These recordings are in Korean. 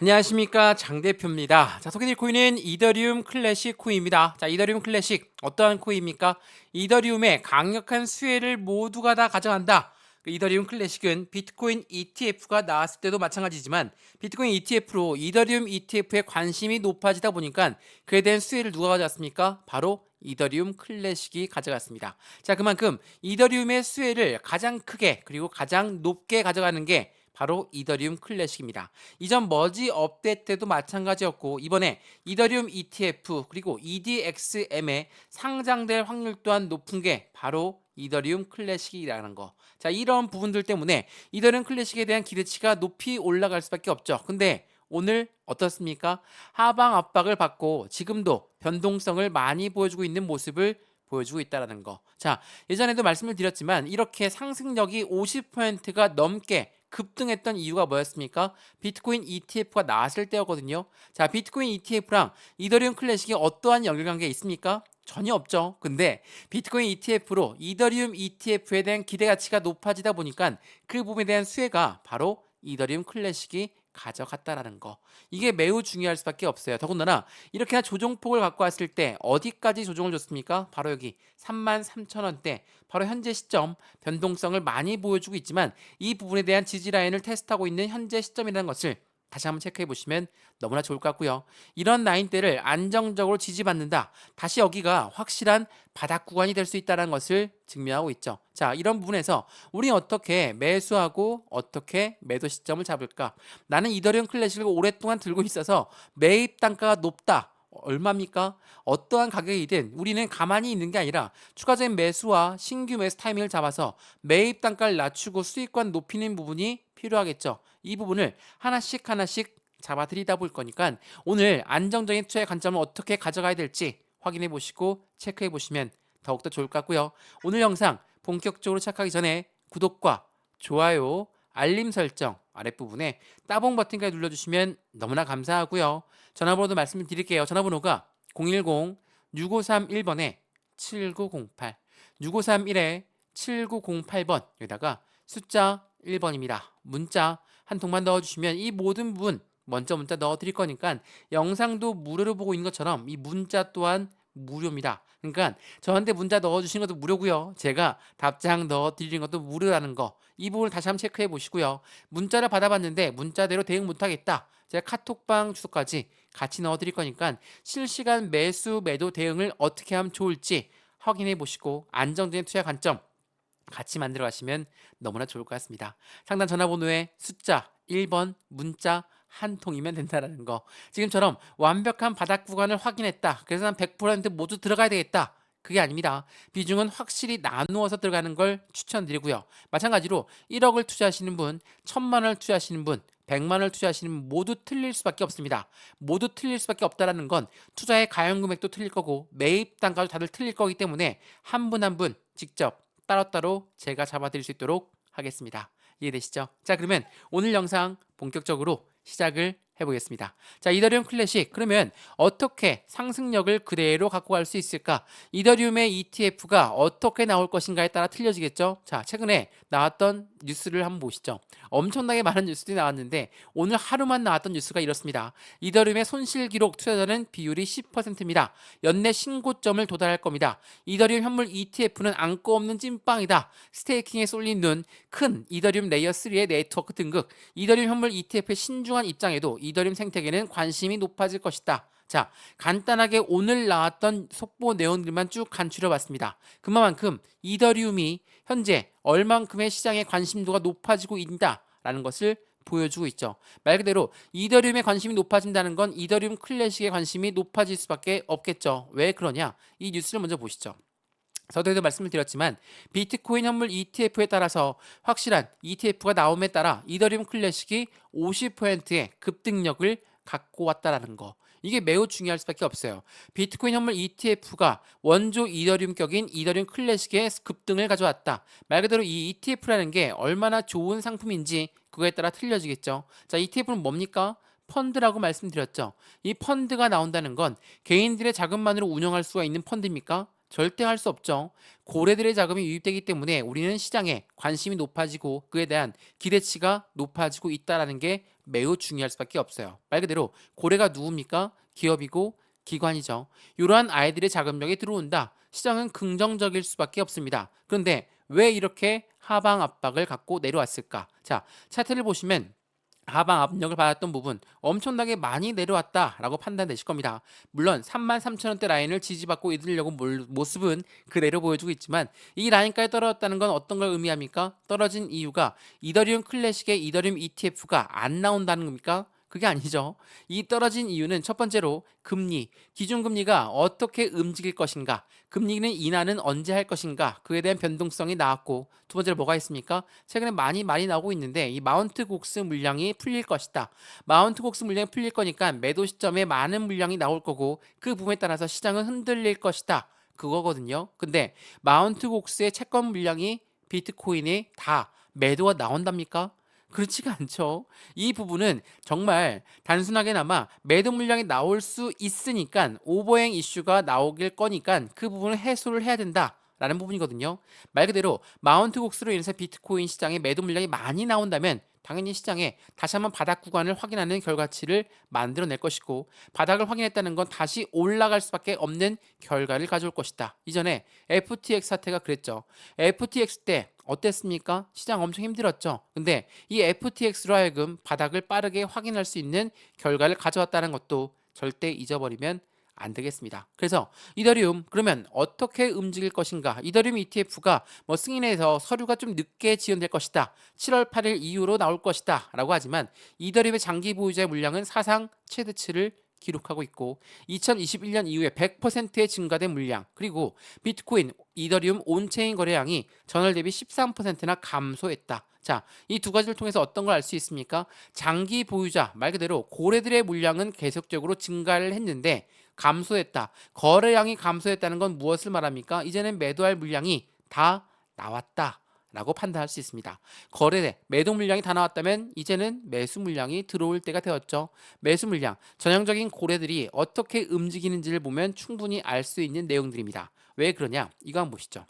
안녕하십니까, 장 대표입니다. 자, 소개드릴 코인은 이더리움 클래식 코인입니다. 자, 이더리움 클래식 어떠한 코인입니까? 이더리움의 강력한 수혜를 모두가 다 가져간다. 이더리움 클래식은 비트코인 ETF가 나왔을 때도 마찬가지지만 비트코인 ETF로 이더리움 ETF에 관심이 높아지다 보니까 그에 대한 수혜를 누가 가져갔습니까? 바로 이더리움 클래식이 가져갔습니다. 자, 그만큼 이더리움의 수혜를 가장 크게 그리고 가장 높게 가져가는 게 바로 이더리움 클래식입니다. 이전 머지 업데이트 때도 마찬가지였고 이번에 이더리움 ETF 그리고 EDXM에 상장될 확률 또한 높은 게 바로 이더리움 클래식이라는 거. 자, 이런 부분들 때문에 이더리움 클래식에 대한 기대치가 높이 올라갈 수밖에 없죠. 근데 오늘 어떻습니까? 하방 압박을 받고 지금도 변동성을 많이 보여주고 있는 모습을 보여주고 있다는 거. 자, 예전에도 말씀을 드렸지만 이렇게 상승력이 50%가 넘게 급등했던 이유가 뭐였습니까? 비트코인 ETF가 나왔을 때였거든요. 자, 비트코인 ETF랑 이더리움 클래식이 어떠한 연결관계가 있습니까? 전혀 없죠. 근데 비트코인 ETF로 이더리움 ETF에 대한 기대 가치가 높아지다 보니까 그 부분에 대한 수혜가 바로 이더리움 클래식이 가져갔다라는 거. 이게 매우 중요할 수밖에 없어요. 더군다나 이렇게나 조정폭을 갖고 왔을 때 어디까지 조정을 줬습니까? 바로 여기 33,000원대. 바로 현재 시점 변동성을 많이 보여주고 있지만 이 부분에 대한 지지 라인을 테스트하고 있는 현재 시점이라는 것을 다시 한번 체크해 보시면 너무나 좋을 것 같고요. 이런 라인대를 안정적으로 지지받는다. 다시 여기가 확실한 바닥 구간이 될 수 있다는 것을 증명하고 있죠. 자, 이런 부분에서 우리 어떻게 매수하고 어떻게 매도 시점을 잡을까? 나는 이더리움 클래식을 오랫동안 들고 있어서 매입 단가가 높다. 얼마입니까? 어떠한 가격이든 우리는 가만히 있는 게 아니라 추가적인 매수와 신규 매수 타이밍을 잡아서 매입 단가를 낮추고 수익권 높이는 부분이 필요하겠죠. 이 부분을 하나씩 하나씩 잡아들이다 볼 거니까 오늘 안정적인 투자의 관점을 어떻게 가져가야 될지 확인해 보시고 체크해 보시면 더욱더 좋을 것 같고요. 오늘 영상 본격적으로 시작하기 전에 구독과 좋아요, 알림 설정 아랫부분에 따봉 버튼까지 눌러주시면 너무나 감사하고요. 전화번호도 말씀드릴게요. 전화번호가 010-6531번에 7908 6531에 7908번 여기다가 숫자 1번입니다. 문자 한 통만 넣어주시면 이 모든 부분 먼저 문자 넣어드릴 거니까 영상도 무료로 보고 있는 것처럼 이 문자 또한 무료입니다. 그러니까 저한테 문자 넣어주시는 것도 무료고요. 제가 답장 넣어드리는 것도 무료라는 거. 이 부분을 다시 한번 체크해 보시고요. 문자를 받아봤는데 문자대로 대응 못하겠다. 제가 카톡방 주소까지 같이 넣어드릴 거니까 실시간 매수 매도 대응을 어떻게 하면 좋을지 확인해 보시고 안정적인 투자 관점 같이 만들어 가시면 너무나 좋을 것 같습니다. 상단 전화번호에 숫자 1번 문자 한 통이면 된다는 거. 지금처럼 완벽한 바닥 구간을 확인했다. 그래서 난 100% 모두 들어가야 되겠다. 그게 아닙니다. 비중은 확실히 나누어서 들어가는 걸 추천드리고요. 마찬가지로 1억을 투자하시는 분, 1,000만 원을 투자하시는 분, 100만 원을 투자하시는 분 모두 틀릴 수밖에 없습니다. 모두 틀릴 수밖에 없다라는 건 투자의 가용 금액도 틀릴 거고 매입 단가도 다들 틀릴 거기 때문에 한 분 한 분 직접 따로따로 제가 잡아드릴 수 있도록 하겠습니다. 이해되시죠? 자, 그러면 오늘 영상 본격적으로 시작을 해보겠습니다. 자, 이더리움 클래식 그러면 어떻게 상승력을 그대로 갖고 갈 수 있을까? 이더리움의 ETF가 어떻게 나올 것인가에 따라 틀려지겠죠? 자, 최근에 나왔던 뉴스를 한번 보시죠. 엄청나게 많은 뉴스들이 나왔는데 오늘 하루만 나왔던 뉴스가 이렇습니다. 이더리움의 손실 기록 투자자는 비율이 10%입니다. 연내 신고점을 도달할 겁니다. 이더리움 현물 ETF는 안고 없는 찐빵이다. 스테이킹에 쏠린 눈, 큰 이더리움 레이어 3의 네트워크 등극, 이더리움 현물 ETF의 신중한 입장에도 이더리움 생태계는 관심이 높아질 것이다. 자, 간단하게 오늘 나왔던 속보 내용들만 쭉 간추려 봤습니다. 그만큼 이더리움이 현재 얼만큼의 시장의 관심도가 높아지고 있다라는 것을 보여주고 있죠. 말 그대로 이더리움의 관심이 높아진다는 건 이더리움 클래식의 관심이 높아질 수밖에 없겠죠. 왜 그러냐? 이 뉴스를 먼저 보시죠. 서두에도 말씀을 드렸지만 비트코인 현물 ETF에 따라서 확실한 ETF가 나옴에 따라 이더리움 클래식이 50%의 급등력을 갖고 왔다라는 거. 이게 매우 중요할 수밖에 없어요. 비트코인 현물 ETF가 원조 이더리움격인 이더리움 클래식의 급등을 가져왔다. 말 그대로 이 ETF라는 게 얼마나 좋은 상품인지 그거에 따라 틀려지겠죠. 자, ETF는 뭡니까? 펀드라고 말씀드렸죠. 이 펀드가 나온다는 건 개인들의 자금만으로 운영할 수가 있는 펀드입니까? 절대 할 수 없죠. 고래들의 자금이 유입되기 때문에 우리는 시장에 관심이 높아지고 그에 대한 기대치가 높아지고 있다는 게 매우 중요할 수밖에 없어요. 말 그대로 고래가 누굽니까? 기업이고 기관이죠. 이러한 아이들의 자금력이 들어온다. 시장은 긍정적일 수밖에 없습니다. 그런데 왜 이렇게 하방 압박을 갖고 내려왔을까? 자, 차트를 보시면 하방 압력을 받았던 부분 엄청나게 많이 내려왔다라고 판단되실 겁니다. 물론 33,000원대 라인을 지지받고 이들려고 모습은 그대로 보여주고 있지만 이 라인까지 떨어졌다는 건 어떤 걸 의미합니까? 떨어진 이유가 이더리움 클래식의 이더리움 ETF가 안 나온다는 겁니까? 그게 아니죠. 이 떨어진 이유는 첫 번째로 금리, 기준금리가 어떻게 움직일 것인가, 금리는 인하는 언제 할 것인가, 그에 대한 변동성이 나왔고, 두 번째로 뭐가 있습니까? 최근에 많이 나오고 있는데 이 마운트 곡스 물량이 풀릴 것이다. 마운트 곡스 물량이 풀릴 거니까 매도 시점에 많은 물량이 나올 거고 그 부분에 따라서 시장은 흔들릴 것이다. 그거거든요. 근데 마운트 곡스의 채권 물량이 비트코인에 다 매도가 나온답니까? 그렇지가 않죠. 이 부분은 정말 단순하게나마 매도 물량이 나올 수 있으니까 오버행 이슈가 나오길 거니까 그 부분을 해소를 해야 된다. 라는 부분이거든요. 말 그대로 마운트 곡스로 인해서 비트코인 시장에 매도 물량이 많이 나온다면 당연히 시장에 다시 한번 바닥 구간을 확인하는 결과치를 만들어낼 것이고 바닥을 확인했다는 건 다시 올라갈 수밖에 없는 결과를 가져올 것이다. 이전에 FTX 사태가 그랬죠. FTX 때 어땠습니까? 시장 엄청 힘들었죠. 근데 이 FTX로 하여금 바닥을 빠르게 확인할 수 있는 결과를 가져왔다는 것도 절대 잊어버리면 안 되겠습니다. 그래서 이더리움 그러면 어떻게 움직일 것인가? 이더리움 ETF가 뭐 승인해서 서류가 좀 늦게 지연될 것이다. 7월 8일 이후로 나올 것이다. 라고 하지만 이더리움의 장기 보유자의 물량은 사상 최대치를 기록하고 있고 2021년 이후에 100%의 증가된 물량 그리고 비트코인, 이더리움 온체인 거래량이 전월 대비 13%나 감소했다. 자, 이 두 가지를 통해서 어떤 걸 알 수 있습니까? 장기 보유자, 말 그대로 고래들의 물량은 계속적으로 증가를 했는데 감소했다. 거래량이 감소했다는 건 무엇을 말합니까? 이제는 매도할 물량이 다 나왔다. 라고 판단할 수 있습니다. 거래, 매도 물량이 다 나왔다면 이제는 매수 물량이 들어올 때가 되었죠. 매수 물량, 전형적인 고래들이 어떻게 움직이는지를 보면 충분히 알 수 있는 내용들입니다. 왜 그러냐? 이거 한번 보시죠.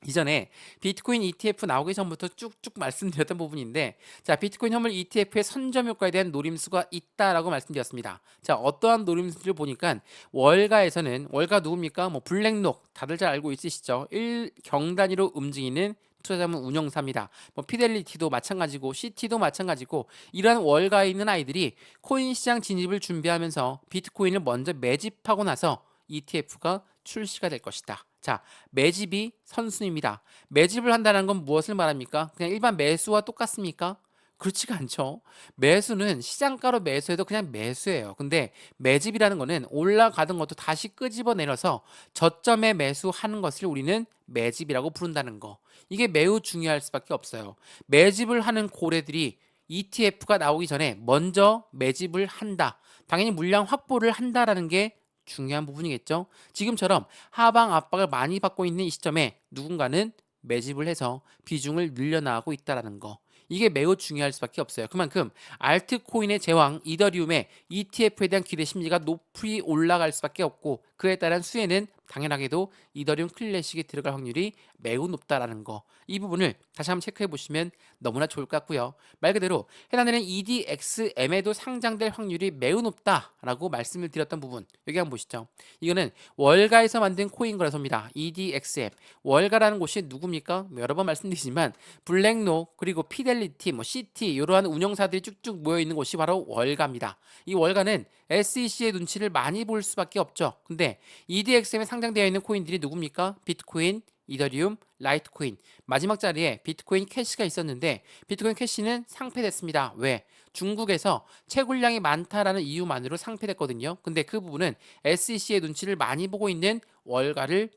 이전에 비트코인 ETF 나오기 전부터 쭉쭉 말씀드렸던 부분인데 자 비트코인 현물 ETF의 선점 효과에 대한 노림수가 있다라고 말씀드렸습니다. 자 어떠한 노림수를 보니까 월가에서는 월가 누굽니까? 뭐 블랙록 다들 잘 알고 있으시죠? 1경 단위로 움직이는 투자자문 운용사입니다. 뭐 피델리티도 마찬가지고 CT도 마찬가지고 이러한 월가에 있는 아이들이 코인 시장 진입을 준비하면서 비트코인을 먼저 매집하고 나서 ETF가 출시가 될 것이다. 자, 매집이 선순입니다. 매집을 한다는 건 무엇을 말합니까? 그냥 일반 매수와 똑같습니까? 그렇지가 않죠. 매수는 시장가로 매수해도 그냥 매수예요. 근데 매집이라는 거는 올라가던 것도 다시 끄집어내려서 저점에 매수하는 것을 우리는 매집이라고 부른다는 거. 이게 매우 중요할 수밖에 없어요. 매집을 하는 고래들이 ETF가 나오기 전에 먼저 매집을 한다. 당연히 물량 확보를 한다라는 게 중요한 부분이겠죠. 지금처럼 하방 압박을 많이 받고 있는 이 시점에 누군가는 매집을 해서 비중을 늘려나가고 있다는 거. 이게 매우 중요할 수밖에 없어요. 그만큼 알트코인의 제왕 이더리움의 ETF에 대한 기대 심리가 높이 올라갈 수밖에 없고 그에 따른 수혜는 당연하게도 이더리움 클래식이 들어갈 확률이 매우 높다라는 거. 이 부분을 다시 한번 체크해 보시면 너무나 좋을 것 같고요. 말 그대로 해당되는 EDXM에도 상장될 확률이 매우 높다라고 말씀을 드렸던 부분. 여기 한번 보시죠. 이거는 월가에서 만든 코인 거래소입니다. EDXM. 월가라는 곳이 누굽니까? 여러 번 말씀드리지만 블랙록 그리고 피델리티, 뭐 CT 이러한 운영사들이 쭉쭉 모여 있는 곳이 바로 월가입니다. 이 월가는 SEC의 눈치를 많이 볼 수밖에 없죠. 근데 EDXM에 상장되어 있는 코인들이 누굽니까? 비트코인, 이더리움, 라이트코인. 마지막 자리에 비트코인 캐시가 있었는데 비트코인 캐시는 상폐됐습니다. 왜? 중국에서 채굴량이 많다라는 이유만으로 상폐됐거든요. 근데 그 부분은 SEC의 눈치를 많이 보고 있는 월가를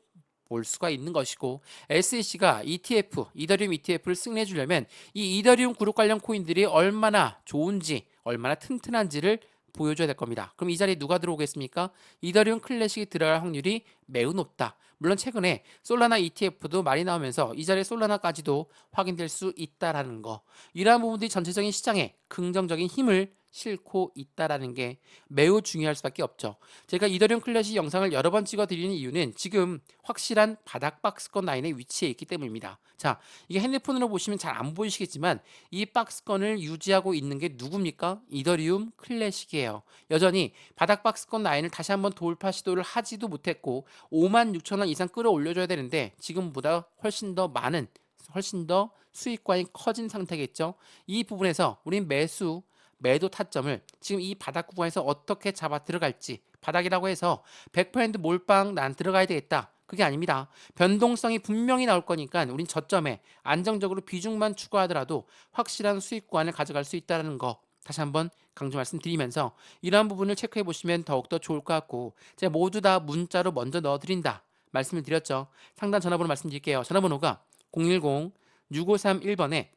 볼 수가 있는 것이고 SEC가 ETF, 이더리움 ETF를 승인해 주려면 이 이더리움 그룹 관련 코인들이 얼마나 좋은지, 얼마나 튼튼한지를 보여줘야 될 겁니다. 그럼 이 자리에 누가 들어오겠습니까? 이더리움 클래식이 들어갈 확률이 매우 높다. 물론 최근에 솔라나 ETF도 많이 나오면서 이 자리에 솔라나까지도 확인될 수 있다라는 거. 이러한 부분들이 전체적인 시장에 긍정적인 힘을 싣고 있다라는 게 매우 중요할 수밖에 없죠. 제가 이더리움 클래식 영상을 여러 번 찍어드리는 이유는 지금 확실한 바닥 박스권 라인에 위치해 있기 때문입니다. 자, 이게 핸드폰으로 보시면 잘 안 보이시겠지만 이 박스권을 유지하고 있는 게 누굽니까? 이더리움 클래식이에요. 여전히 바닥 박스권 라인을 다시 한번 돌파 시도를 하지도 못했고 56,000원 이상 끌어올려줘야 되는데 지금보다 훨씬 더 수익권이 커진 상태겠죠. 이 부분에서 우린 매도 타점을 지금 이 바닥 구간에서 어떻게 잡아 들어갈지, 바닥이라고 해서 100% 몰빵 난 들어가야 되겠다. 그게 아닙니다. 변동성이 분명히 나올 거니까 우린 저점에 안정적으로 비중만 추가하더라도 확실한 수익 구간을 가져갈 수 있다는 거 다시 한번 강조 말씀드리면서 이러한 부분을 체크해 보시면 더욱더 좋을 것 같고, 제가 모두 다 문자로 먼저 넣어드린다 말씀을 드렸죠. 상담 전화번호 말씀드릴게요. 전화번호가 010-6531번에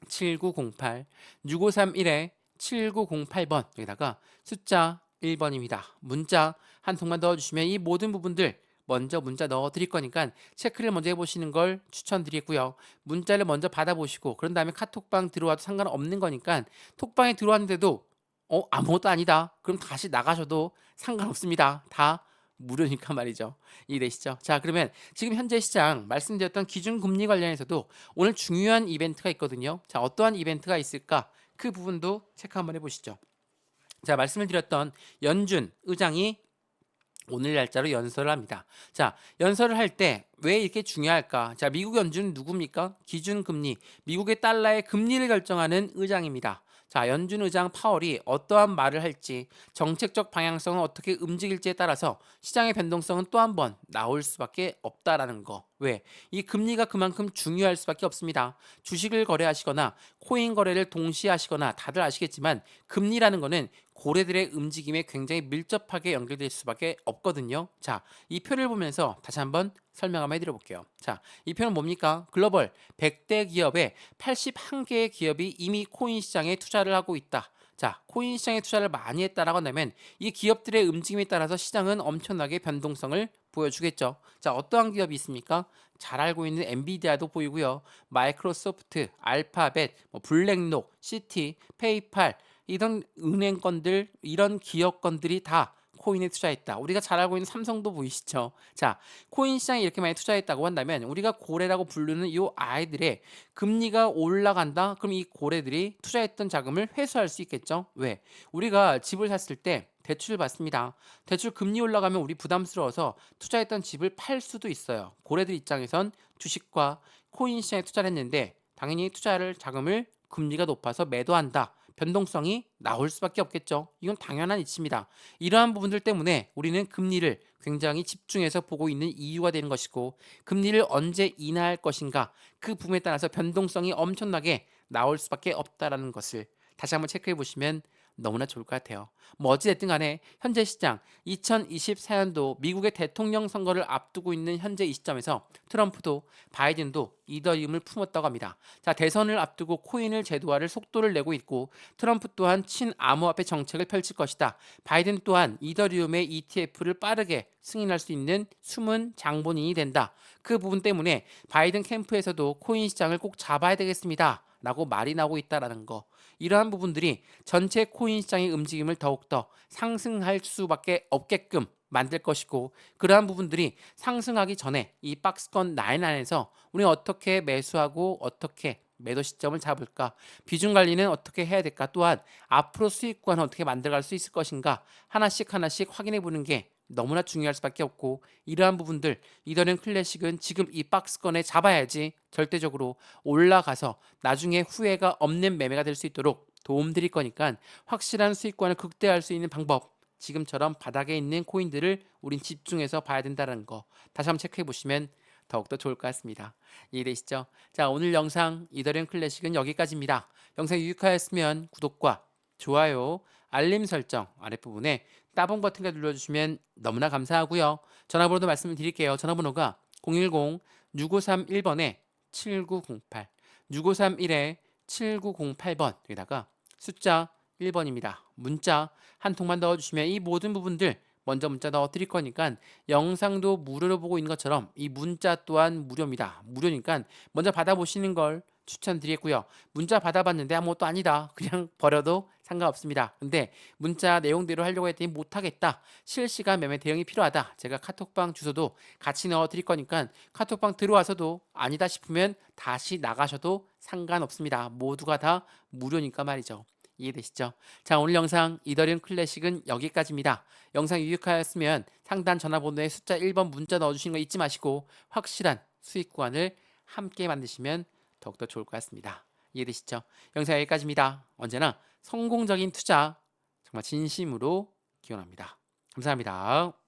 7908, 6531에 7908번, 여기다가 숫자 1번입니다. 문자 한 통만 넣어주시면 이 모든 부분들 먼저 문자 넣어드릴 거니까 체크를 먼저 해보시는 걸 추천드리고요. 문자를 먼저 받아보시고 그런 다음에 카톡방 들어와도 상관없는 거니까, 톡방에 들어왔는데도 아무것도 아니다, 그럼 다시 나가셔도 상관없습니다. 다 무료니까 말이죠. 이해되시죠? 자, 그러면 지금 현재 시장 말씀드렸던 기준금리 관련해서도 오늘 중요한 이벤트가 있거든요. 자, 어떠한 이벤트가 있을까? 그 부분도 체크 한번 해보시죠. 자, 말씀을 드렸던 연준 의장이 오늘 날짜로 연설을 합니다. 자, 연설을 할 때 왜 이렇게 중요할까? 자, 미국 연준은 누굽니까? 기준금리, 미국의 달러의 금리를 결정하는 의장입니다. 자, 연준 의장 파월이 어떠한 말을 할지, 정책적 방향성은 어떻게 움직일지에 따라서 시장의 변동성은 또 한 번 나올 수밖에 없다라는 거. 왜? 이 금리가 그만큼 중요할 수밖에 없습니다. 주식을 거래하시거나 코인 거래를 동시에 하시거나 다들 아시겠지만 금리라는 거는 고래들의 움직임에 굉장히 밀접하게 연결될 수밖에 없거든요. 자, 이 표를 보면서 다시 한번 설명 한번 해드려 볼게요. 자, 이 표는 뭡니까? 글로벌 100대 기업의 81개의 기업이 이미 코인 시장에 투자를 하고 있다. 자, 코인 시장에 투자를 많이 했다라고 한다면 이 기업들의 움직임에 따라서 시장은 엄청나게 변동성을 보여주겠죠. 자, 어떠한 기업이 있습니까? 잘 알고 있는 엔비디아도 보이고요. 마이크로소프트, 알파벳, 블랙록, 시티, 페이팔, 이런 은행권들, 이런 기업권들이 다 코인에 투자했다. 우리가 잘 알고 있는 삼성도 보이시죠? 자, 코인 시장에 이렇게 많이 투자했다고 한다면 우리가 고래라고 부르는 이 아이들의 금리가 올라간다. 그럼 이 고래들이 투자했던 자금을 회수할 수 있겠죠? 왜? 우리가 집을 샀을 때 대출을 받습니다. 대출 금리 올라가면 우리 부담스러워서 투자했던 집을 팔 수도 있어요. 고래들 입장에선 주식과 코인 시장에 투자를 했는데 당연히 투자를 자금을 금리가 높아서 매도한다. 변동성이 나올 수밖에 없겠죠. 이건 당연한 이치입니다. 이러한 부분들 때문에 우리는 금리를 굉장히 집중해서 보고 있는 이유가 되는 것이고, 금리를 언제 인하할 것인가, 그 부분에 따라서 변동성이 엄청나게 나올 수밖에 없다라는 것을 다시 한번 체크해 보시면 너무나 좋을 것 같아요. 뭐 어찌됐든 간에 현재 시장 2024년도 미국의 대통령 선거를 앞두고 있는 현재 이 시점에서 트럼프도 바이든도 이더리움을 품었다고 합니다. 자, 대선을 앞두고 코인을 제도화를 속도를 내고 있고, 트럼프 또한 친암호화폐 정책을 펼칠 것이다. 바이든 또한 이더리움의 ETF를 빠르게 승인할 수 있는 숨은 장본인이 된다. 그 부분 때문에 바이든 캠프에서도 코인 시장을 꼭 잡아야 되겠습니다 라고 말이 나오고 있다라는 거. 이러한 부분들이 전체 코인 시장의 움직임을 더욱더 상승할 수밖에 없게끔 만들 것이고, 그러한 부분들이 상승하기 전에 이 박스권 라인 안에서 우리 어떻게 매수하고 어떻게 매도 시점을 잡을까, 비중 관리는 어떻게 해야 될까, 또한 앞으로 수익 구간을 어떻게 만들어갈 수 있을 것인가 하나씩 확인해 보는 게 너무나 중요할 수밖에 없고, 이러한 부분들 이더리움 클래식은 지금 이 박스권에 잡아야지 절대적으로 올라가서 나중에 후회가 없는 매매가 될 수 있도록 도움드릴 거니까, 확실한 수익권을 극대화할 수 있는 방법, 지금처럼 바닥에 있는 코인들을 우린 집중해서 봐야 된다는 거 다시 한번 체크해 보시면 더욱더 좋을 것 같습니다. 이해되시죠? 자, 오늘 영상 이더리움 클래식은 여기까지입니다. 영상이 유익하였으면 구독과 좋아요, 알림 설정 아랫부분에 따봉 버튼을 눌러주시면 너무나 감사하고요. 전화번호도 말씀을 드릴게요. 전화번호가 010-6531번에 7908, 6531에 7908번, 여기다가 숫자 1번입니다. 문자 한 통만 넣어주시면 이 모든 부분들 먼저 문자 넣어드릴 거니까, 영상도 무료로 보고 있는 것처럼 이 문자 또한 무료입니다. 무료니까 먼저 받아보시는 걸 추천드리고요. 문자 받아봤는데 아무것도 아니다, 그냥 버려도 상관없습니다. 근데 문자 내용대로 하려고 했더니 못하겠다. 실시간 매매 대응이 필요하다. 제가 카톡방 주소도 같이 넣어 드릴 거니까 카톡방 들어와서도 아니다 싶으면 다시 나가셔도 상관없습니다. 모두가 다 무료니까 말이죠. 이해되시죠? 자, 오늘 영상 이더리움 클래식은 여기까지입니다. 영상 유익하였으면 상단 전화번호에 숫자 1번 문자 넣어주시는 거 잊지 마시고 확실한 수익 구간을 함께 만드시면 더욱더 좋을 것 같습니다. 이해되시죠? 영상 여기까지입니다. 언제나 성공적인 투자 정말 진심으로 기원합니다. 감사합니다.